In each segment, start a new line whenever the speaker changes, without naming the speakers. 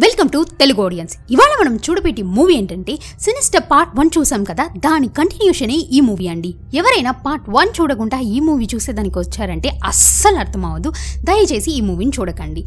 Welcome to Telugu audience. ఇవాళ మనం చూడబెట్టి movie ఏంటంటే సినిస్టర్ పార్ట్ 1 చూసాం కదా, దాని కంటిన్యూషన్ ఈ మూవీ అండి. ఎవరైనా పార్ట్ 1 చూడకుండా ఈ మూవీ చూసేదానికి వచ్చారంటే అస్సలు అర్థం అవ్వదు. దయచేసి ఈ మూవీని చూడకండి.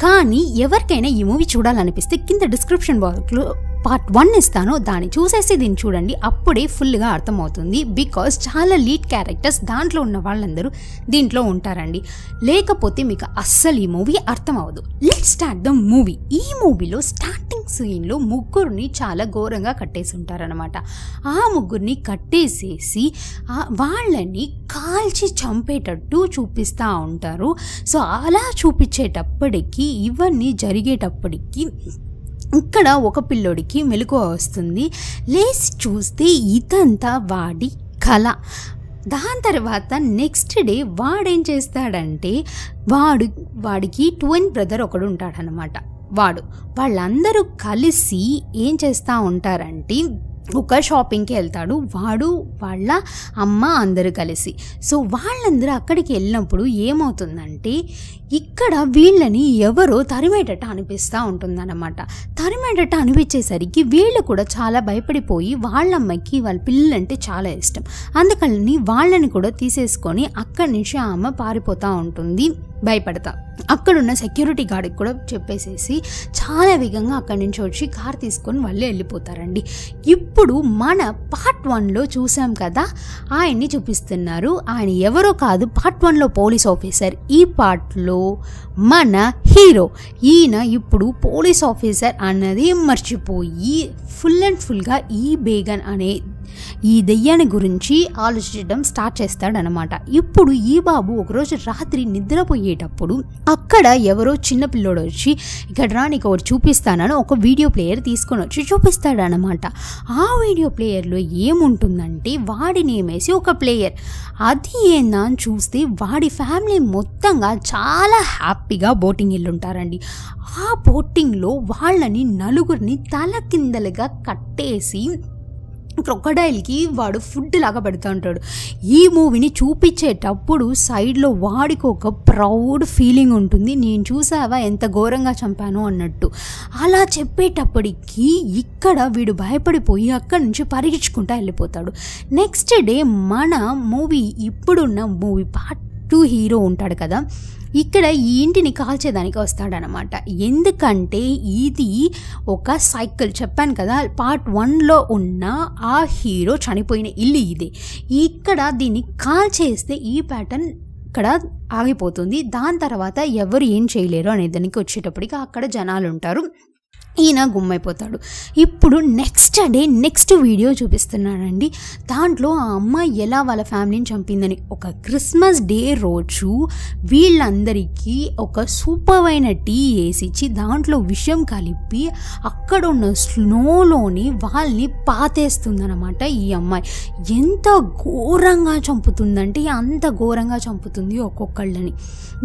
కానీ ఎవరికైనా ఈ మూవీ చూడాలనిపిస్తే కింద డిస్క్రిప్షన్ బాక్స్లో పార్ట్ 1 ఇస్తాను, దాన్ని చూసేసి దీన్ని చూడండి. అప్పుడే ఫుల్గా అర్థమవుతుంది. బికాస్ చాలా లీడ్ క్యారెక్టర్స్ దాంట్లో ఉన్న వాళ్ళందరూ దీంట్లో ఉంటారండి. లేకపోతే మీకు అస్సలు ఈ మూవీ అర్థం అవ్వదు. Let's start the movie. ఈ మూవీలో స్టార్టింగ్ సీన్లో ముగ్గురిని చాలా ఘోరంగా కట్టేసి ఉంటారనమాట. ఆ ముగ్గురిని కట్టేసేసి వాళ్ళని కాల్చి చంపేటట్టు చూపిస్తూ ఉంటారు. సో అలా చూపించేటప్పటికి ఇవన్నీ జరిగేటప్పటికి ఇక్కడ ఒక పిల్లోడికి మెలకువ వస్తుంది. లేచి చూస్తే ఇదంతా వాడి కళ. దాని తర్వాత నెక్స్ట్ డే వాడేం చేస్తాడంటే వాడికి ట్విన్ బ్రదర్ ఒకడు ఉంటాడనమాట. వాళ్ళందరూ కలిసి ఏం చేస్తూ ఉంటారంటే ఒక షాపింగ్కి వెళ్తాడు వాడు, వాళ్ళ అమ్మ అందరూ కలిసి. సో వాళ్ళందరూ అక్కడికి వెళ్ళినప్పుడు ఏమవుతుందంటే ఇక్కడ వీళ్ళని ఎవరో తరిమేటట్టు అనిపిస్తూ ఉంటుందన్నమాట. తరిమేటట్టు అనిపించేసరికి వీళ్ళు కూడా చాలా భయపడిపోయి వాళ్ళ అమ్మకి వాళ్ళ పిల్లలంటే చాలా ఇష్టం. అందుకని వాళ్ళని కూడా తీసేసుకొని అక్కడి నుంచి ఆ అమ్మ పారిపోతూ ఉంటుంది భయపడతా. అక్కడున్న సెక్యూరిటీ గార్డ్కి కూడా చెప్పేసేసి చాలా వేగంగా అక్కడి నుంచి వచ్చి కార్ తీసుకొని వాళ్ళు వెళ్ళిపోతారండి. ఇప్పుడు మన పార్ట్ 1లో చూసాం కదా, ఆయన్ని చూపిస్తున్నారు. ఆయన ఎవరో కాదు, పార్ట్ 1లో పోలీస్ ఆఫీసర్. ఈ పార్ట్లో మన హీరో. ఈయన ఇప్పుడు పోలీస్ ఆఫీసర్ అన్నది మర్చిపోయి ఫుల్ అండ్ ఫుల్గా ఈ బేగన్ అనే ఈ దెయ్యాన్ని గురించి ఆలోచించడం స్టార్ట్ చేస్తాడనమాట. ఇప్పుడు ఈ బాబు ఒకరోజు రాత్రి నిద్రపోయేటప్పుడు అక్కడ ఎవరో చిన్న పిల్లోడు వచ్చి ఇక్కడ రా నీకు ఒకటి చూపిస్తానని ఒక వీడియో ప్లేయర్ తీసుకొని వచ్చి చూపిస్తాడనమాట. ఆ వీడియో ప్లేయర్లో ఏముంటుందంటే వాడి నేమేసి ఒక ప్లేయర్. అది ఏందా అని చూస్తే వాడి ఫ్యామిలీ మొత్తంగా చాలా హ్యాపీగా బోటింగ్ వెళ్ళుంటారండి. ఆ బోటింగ్లో వాళ్ళని నలుగురిని తల కిందలుగా కట్టేసి క్రొకడైల్కి వాడు ఫుడ్ లాగా పెడుతూ ఉంటాడు. ఈ మూవీని చూపించేటప్పుడు సైడ్లో వాడికి ఒక ప్రౌడ్ ఫీలింగ్ ఉంటుంది, నేను చూసావా ఎంత ఘోరంగా చంపాను అన్నట్టు. అలా చెప్పేటప్పటికి ఇక్కడ వీడు భయపడిపోయి అక్కడి నుంచి పరిగెత్తుకుంటూ వెళ్ళిపోతాడు. నెక్స్ట్ డే మన మూవీ ఇప్పుడున్న మూవీ పార్ట్ 2 హీరో ఉంటాడు కదా, ఇక్కడ ఈ ఇంటిని కాల్చేదానికి వస్తాడనమాట. ఎందుకంటే ఇది ఒక సైకిల్. చెప్పాను కదా, పార్ట్ 1లో ఉన్న ఆ హీరో చనిపోయిన ఇల్లు ఇదే. ఇక్కడ దీన్ని కాల్చేస్తే ఈ ప్యాటర్న్ ఇక్కడ ఆగిపోతుంది. దాని తర్వాత ఎవరు ఏం చేయలేరు అనే దానికి వచ్చేటప్పటికి అక్కడ జనాలు ఉంటారు. ఈయన గుమ్మైపోతాడు. ఇప్పుడు నెక్స్ట్ వీడియో చూపిస్తున్నానండి. దాంట్లో ఆ అమ్మాయి ఎలా వాళ్ళ ఫ్యామిలీని చంపిందని. ఒక క్రిస్మస్ డే రోజు వీళ్ళందరికీ ఒక సూపర్ అయిన టీ వేసిచ్చి దాంట్లో విషం కలిపి అక్కడ ఉన్న స్నోలోని వాళ్ళని పాతేస్తుందన్నమాట. ఈ అమ్మాయి ఎంత ఘోరంగా చంపుతుందంటే అంత ఘోరంగా చంపుతుంది ఒక్కొక్కళ్ళని.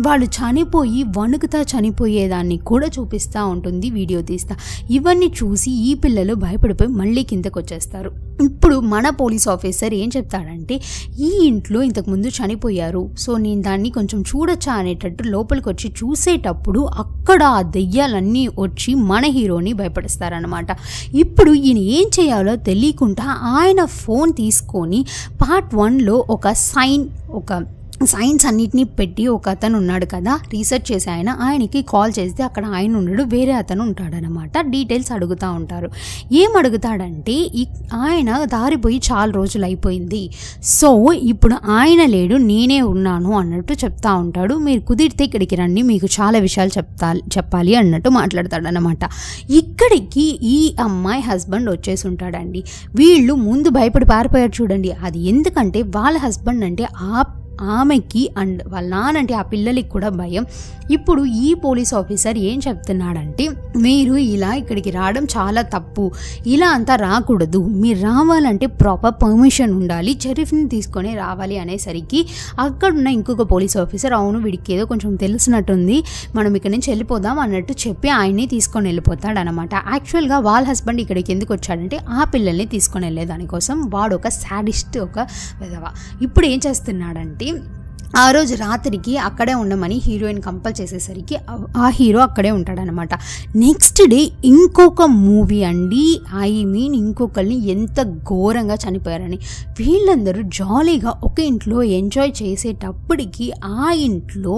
వాళ్ళు చనిపోయి వణుకుతా చనిపోయేదాన్ని కూడా చూపిస్తూ ఉంటుంది వీడియో తీస్తా. ఇవన్నీ చూసి ఈ పిల్లలు భయపడిపోయి మళ్ళీ కిందకు వచ్చేస్తారు. ఇప్పుడు మన పోలీస్ ఆఫీసర్ ఏం చెప్తాడంటే ఈ ఇంట్లో ఇంతకుముందు చనిపోయారు, సో నేను దాన్ని కొంచెం చూడొచ్చా అనేటట్టు లోపలికి వచ్చి చూసేటప్పుడు అక్కడ ఆ దెయ్యాలన్నీ వచ్చి మన హీరోని భయపడిస్తారనమాట. ఇప్పుడు ఈయన ఏం చేయాలో తెలియకుండా ఆయన ఫోన్ తీసుకొని పార్ట్ 1లో ఒక సైన్స్ అన్నిటినీ పెట్టి ఒక అతను ఉన్నాడు కదా, రీసెర్చ్ చేసి ఆయనకి కాల్ చేస్తే అక్కడ ఆయన ఉన్నాడు, వేరే అతను ఉంటాడనమాట. డీటెయిల్స్ అడుగుతూ ఉంటారు. ఏం అడుగుతాడంటే ఆయన దారిపోయి చాలా రోజులు అయిపోయింది, సో ఇప్పుడు ఆయన లేడు నేనే ఉన్నాను అన్నట్టు చెప్తా ఉంటాడు. మీరు కుదిరితే ఇక్కడికి రండి, మీకు చాలా విషయాలు చెప్పాలి అన్నట్టు మాట్లాడతాడనమాట. ఇక్కడికి ఈ అమ్మాయి హస్బెండ్ వచ్చేసి ఉంటాడండి. వీళ్ళు ముందు భయపడి పారిపోయారు చూడండి. అది ఎందుకంటే వాళ్ళ హస్బెండ్ అంటే ఆమెకి అండ్ వాళ్ళ నానంటే ఆ పిల్లలకి కూడా భయం. ఇప్పుడు ఈ పోలీస్ ఆఫీసర్ ఏం చెప్తున్నాడంటే మీరు ఇలా ఇక్కడికి రావడం చాలా తప్పు, ఇలా అంతా రాకూడదు, మీరు రావాలంటే ప్రాపర్ పర్మిషన్ ఉండాలి, షెరీఫ్ని తీసుకొని రావాలి అనేసరికి అక్కడున్న ఇంకొక పోలీస్ ఆఫీసర్ అవును వీడికి ఏదో కొంచెం తెలిసినట్టుంది, మనం ఇక్కడి నుంచి వెళ్ళిపోదాం అన్నట్టు చెప్పి ఆయన్ని తీసుకొని వెళ్ళిపోతాడు అనమాట. యాక్చువల్గా వాళ్ళ హస్బెండ్ ఇక్కడికి ఎందుకు వచ్చాడంటే ఆ పిల్లల్ని తీసుకొని వెళ్ళేదానికోసం. వాడు ఒక సాడిస్ట్, ఒక విధవ. ఇప్పుడు ఏం చేస్తున్నాడంటే ఆ రోజు రాత్రికి అక్కడే ఉండమని హీరోయిన్ కంపల్ చేసేసరికి ఆ హీరో అక్కడే ఉంటాడనమాట. నెక్స్ట్ డే ఇంకొక మూవీ అండి, ఇంకొకరిని ఎంత ఘోరంగా చనిపోయారని. వీళ్ళందరూ జాలీగా ఒక ఇంట్లో ఎంజాయ్ చేసేటప్పటికి ఆ ఇంట్లో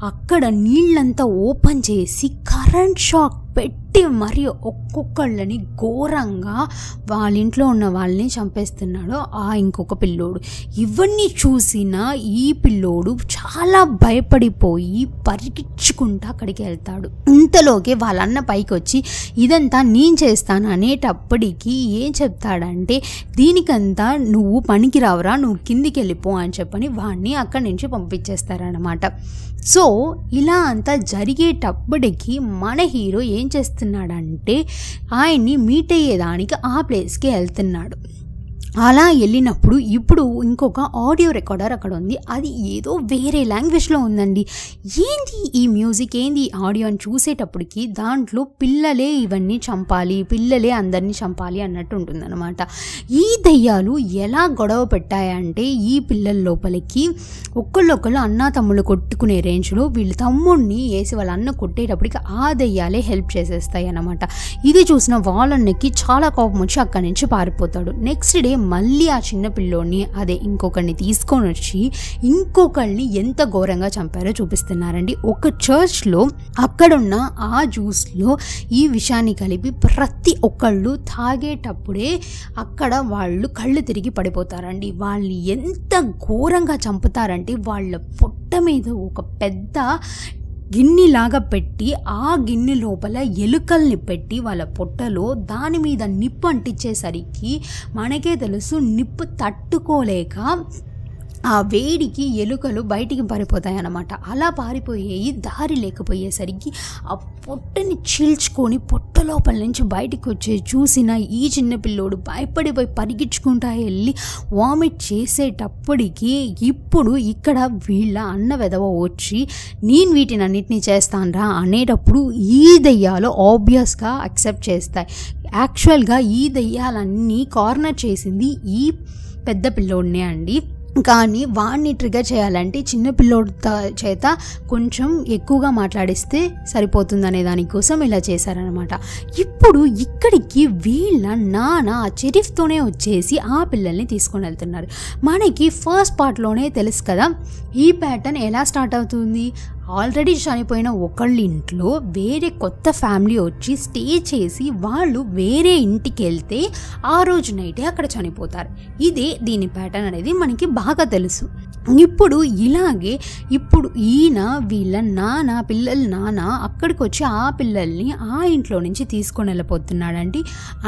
అక్కడ నీళ్ళంతా ఓపెన్ చేసి కరెంట్ షాక్ పెట్టి మరి ఒక్కొక్కళ్ళని ఘోరంగా వాళ్ళ ఇంట్లో ఉన్న వాళ్ళని చంపేస్తున్నాడు ఆ ఇంకొక పిల్లోడు. ఇవన్నీ చూసిన ఈ పిల్లోడు చాలా భయపడిపోయి పరిగెచ్చుకుంటూ అక్కడికి వెళ్తాడు. ఇంతలోకి వాళ్ళ అన్న పైకి వచ్చి ఇదంతా నేను చేస్తాను అనేటప్పటికీ ఏం చెప్తాడంటే, దీనికంతా నువ్వు పనికి రావురా, నువ్వు కిందికి వెళ్ళిపో అని చెప్పని వాడిని అక్కడి నుంచి పంపించేస్తారనమాట. సో ఇలా అంతా జరిగేటప్పటికి మన హీరో ఏం చేస్తున్నాడంటే ఆయన్ని మీట్ అయ్యేదానికి ఆ ప్లేస్కి వెళ్తున్నాడు. అలా వెళ్ళినప్పుడు ఇప్పుడు ఇంకొక ఆడియో రికార్డర్ అక్కడ ఉంది. అది ఏదో వేరే లాంగ్వేజ్లో ఉందండి. ఏంది ఈ మ్యూజిక్, ఏంది ఈ ఆడియో అని చూసేటప్పటికి దాంట్లో పిల్లలే ఇవన్నీ చంపాలి, పిల్లలే అందరినీ చంపాలి అన్నట్టు ఉంటుందన్నమాట. ఈ దయ్యాలు ఎలా గొడవ పెట్టాయంటే ఈ పిల్లల లోపలికి ఒకళ్ళొకళ్ళు అన్నా తమ్ముళ్ళు కొట్టుకునే రేంజ్లో వీళ్ళు తమ్ముడిని వేసి వాళ్ళ అన్న కొట్టేటప్పటికి ఆ దయ్యాలే హెల్ప్ చేసేస్తాయి అన్నమాట. ఇది చూసిన వాళ్ళన్నకి చాలా కోపం వచ్చి అక్కడి నుంచి పారిపోతాడు. నెక్స్ట్ డే మళ్ళీ ఆ చిన్న పిల్లోని ఇంకొకరిని తీసుకొని వచ్చి ఇంకొకరిని ఎంత ఘోరంగా చంపారో చూపిస్తున్నారండి. ఒక చర్చ్లో అక్కడున్న ఆ జ్యూస్లో ఈ విషయాన్ని కలిపి ప్రతి ఒక్కళ్ళు తాగేటప్పుడే అక్కడ వాళ్ళు కళ్ళు తిరిగి పడిపోతారండి. వాళ్ళు ఎంత ఘోరంగా చంపుతారంటే వాళ్ళ పొట్ట మీద ఒక పెద్ద గిన్నెలాగా పెట్టి ఆ గిన్నె లోపల ఎలుకల్ని పెట్టి వాళ్ళ పొట్టలో దాని మీద నిప్పు అంటించేసరికి మనకే తెలుసు నిప్పు తట్టుకోలేక ఆ వేడికి ఎలుకలు బయటికి పారిపోతాయి అన్నమాట. అలా పారిపోయేవి దారి లేకపోయేసరికి ఆ పొట్టని చీల్చుకొని పొట్ట లోపల నుంచి బయటికి వచ్చే చూసిన ఈ చిన్న పిల్లోడు భయపడిపోయి పరిగించుకుంటా వెళ్ళి వామిట్ చేసేటప్పటికి ఇప్పుడు ఇక్కడ వీళ్ళ అన్న వెధవ వచ్చి నేను వీటిని అన్నిటినీ చేస్తానరా అనేటప్పుడు ఈ దయ్యాలు ఆబ్వియస్గా యాక్సెప్ట్ చేస్తాయి. యాక్చువల్గా ఈ దయ్యాలన్నీ కార్నర్ చేసింది ఈ పెద్ద పిల్లోడినే అండి. కానీ వాడిని ట్రిగర్ చేయాలంటే చిన్న పిల్లోడి చేత కొంచెం ఎక్కువగా మాట్లాడిస్తే సరిపోతుందనే దానికోసం ఇలా చేశారనమాట. ఇప్పుడు ఇక్కడికి వీళ్ళ నాన్న ఆ చెరిఫ్తోనే వచ్చేసి ఆ పిల్లల్ని తీసుకొని వెళ్తున్నారు. మనకి ఫస్ట్ పార్ట్లోనే తెలుసు కదా ఈ ప్యాటర్న్ ఎలా స్టార్ట్ అవుతుంది. ఆల్రెడీ చనిపోయిన ఒకళ్ళ ఇంట్లో వేరే కొత్త ఫ్యామిలీ వచ్చి స్టే చేసి వాళ్ళు వేరే ఇంటికి వెళ్తే ఆ రోజు నైటే అక్కడ చనిపోతారు. ఇదే దీని ప్యాటర్న్ అనేది మనకి బాగా తెలుసు. ఇప్పుడు ఇలాగే ఇప్పుడు ఈయన వీళ్ళ నాన్న పిల్లల నాన్న అక్కడికి వచ్చి ఆ పిల్లల్ని ఆ ఇంట్లో నుంచి తీసుకొని వెళ్ళిపోతున్నాడండి.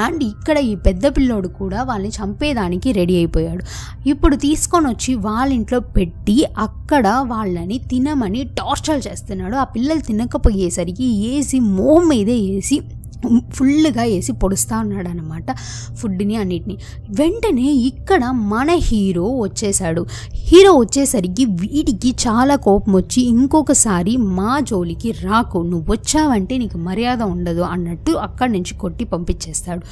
అండ్ ఇక్కడ ఈ పెద్ద పిల్లోడు కూడా వాళ్ళని చంపేదానికి రెడీ అయిపోయాడు. ఇప్పుడు తీసుకొని వచ్చి వాళ్ళ ఇంట్లో పెట్టి అక్కడ వాళ్ళని తినమని టార్చర్ చేస్తున్నాడు. ఆ పిల్లలు తినకపోయేసరికి వేసి మోహం మీదే వేసి ఫుల్గా వేసి పొడుస్తూ ఉన్నాడు అనమాట ఫుడ్ని అన్నిటిని. వెంటనే ఇక్కడ మన హీరో వచ్చేసాడు. హీరో వచ్చేసరికి వీడికి చాలా కోపం వచ్చి ఇంకొకసారి మా జోలికి రాకు, నువ్వు వచ్చావంటే నీకు మర్యాద ఉండదు అన్నట్టు అక్కడి నుంచి కొట్టి పంపించేస్తాడు.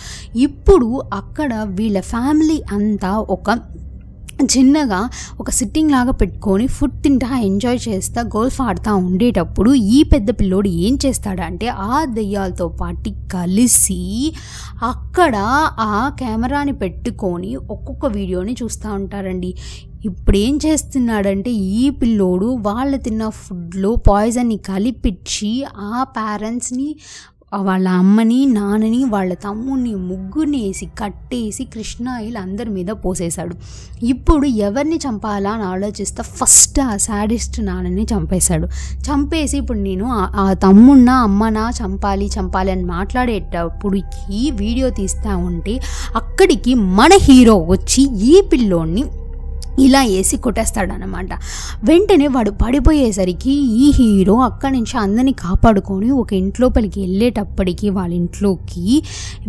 ఇప్పుడు అక్కడ వీళ్ళ ఫ్యామిలీ అంతా చిన్నగా ఒక సిట్టింగ్ లాగా పెట్టుకొని ఫుడ్ తింటా ఎంజాయ్ చేస్తా గోల్ఫ్ ఆడుతూ ఉండేటప్పుడు ఈ పెద్ద పిల్లోడు ఏం చేస్తాడంటే ఆ దెయ్యాలతో పాటు కలిసి అక్కడ ఆ కెమెరాని పెట్టుకొని ఒక్కొక్క వీడియోని చూస్తూ ఉంటారండి. ఇప్పుడు ఏం చేస్తున్నాడంటే ఈ పిల్లోడు వాళ్ళు తిన్న ఫుడ్లో పాయిజన్ని కలిపించి ఆ పేరెంట్స్ని వాళ్ళ అమ్మని నాన్నని వాళ్ళ తమ్ముడిని ముగ్గురిని వేసి కట్టేసి కృష్ణాయిల్ అందరి మీద పోసేశాడు. ఇప్పుడు ఎవరిని చంపాలా అని ఆలోచిస్తే ఫస్ట్ ఆ సాడిస్ట్ నాన్నని చంపేసి ఇప్పుడు నేను ఆ తమ్ముడినా అమ్మనా చంపాలి అని మాట్లాడేటప్పుడు ఈ వీడియో తీస్తూ ఉంటే అక్కడికి మన హీరో వచ్చి ఈ పిల్లోడిని ఇలా వేసి కొట్టేస్తాడనమాట. వెంటనే వాడు పడిపోయేసరికి ఈ హీరో అక్కడి నుంచి అందరినీ కాపాడుకొని ఒక ఇంట్లోపలికి వెళ్ళేటప్పటికి వాళ్ళ ఇంట్లోకి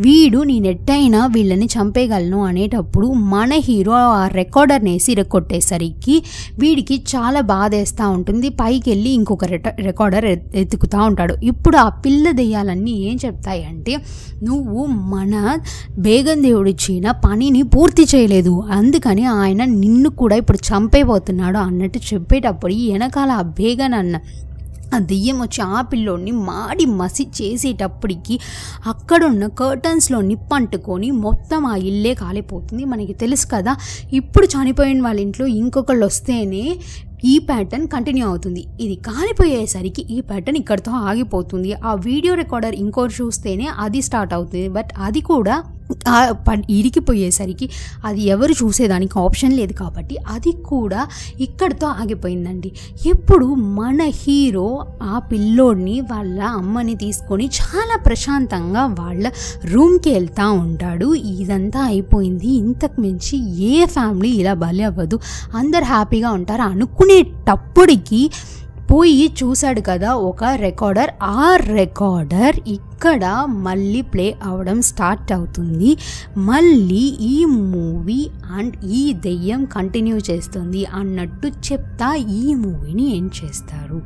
వీడు నేనెట్టయినా వీళ్ళని చంపేయగలను అనేటప్పుడు మన హీరో ఆ రికార్డర్ని వేసి కొట్టేసరికి వీడికి చాలా బాధేస్తూ ఉంటుంది. పైకి వెళ్ళి ఇంకొక రికార్డర్ ఎత్తుకుతూ ఉంటాడు. ఇప్పుడు ఆ పిల్ల దెయ్యాలన్నీ ఏం చెప్తాయి అంటే, నువ్వు మన బేగం దేవుడిచ్చిన పనిని పూర్తి చేయలేదు, అందుకని ఆయన నిన్ను కూడా ఇప్పుడు చంపేపోతున్నాడు అన్నట్టు చెప్పేటప్పుడు వెనకాల ఆ బేగన్ అన్న ఆ దెయ్యం వచ్చి ఆ పిల్లోడిని మాడి మసి చేసేటప్పటికి అక్కడున్న కర్టన్స్లో నిప్పంటుకొని మొత్తం ఆ ఇల్లే కాలిపోతుంది. మనకి తెలుసు కదా, ఇప్పుడు చనిపోయిన వాళ్ళ ఇంట్లో ఇంకొకళ్ళు వస్తేనే ఈ ప్యాటర్న్ కంటిన్యూ అవుతుంది. ఇది కాలిపోయేసరికి ఈ ప్యాటర్న్ ఇక్కడితో ఆగిపోతుంది. ఆ వీడియో రికార్డర్ ఇంకోటి చూస్తేనే అది స్టార్ట్ అవుతుంది. బట్ అది కూడా ఇరికిపోయేసరికి అది ఎవరు చూసేదానికి ఆప్షన్ లేదు కాబట్టి అది కూడా ఇక్కడితో ఆగిపోయిందండి. ఎప్పుడు మన హీరో ఆ పిల్లోడిని వాళ్ళ అమ్మని తీసుకొని చాలా ప్రశాంతంగా వాళ్ళ రూమ్కి వెళ్తూ ఉంటాడు. ఇదంతా అయిపోయింది. ఇంతకు మించి ఏ ఫ్యామిలీ ఇలా బలి అవ్వదు, అందరు హ్యాపీగా ఉంటారు అనుకునేటప్పటికి పోయి చూశాడు కదా ఒక రికార్డర్. ఆ రికార్డర్ ఇక్కడ మళ్ళీ ప్లే అవ్వడం స్టార్ట్ అవుతుంది. మళ్ళీ ఈ మూవీ అండ్ ఈ దెయ్యం కంటిన్యూ చేస్తుంది అన్నట్టు చెప్తా ఈ మూవీని ఎండ్ చేస్తారు.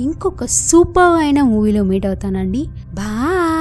ఇంకొక సూపర్ అయిన మూవీలో మీట్ అవుతానండి. బాయ్.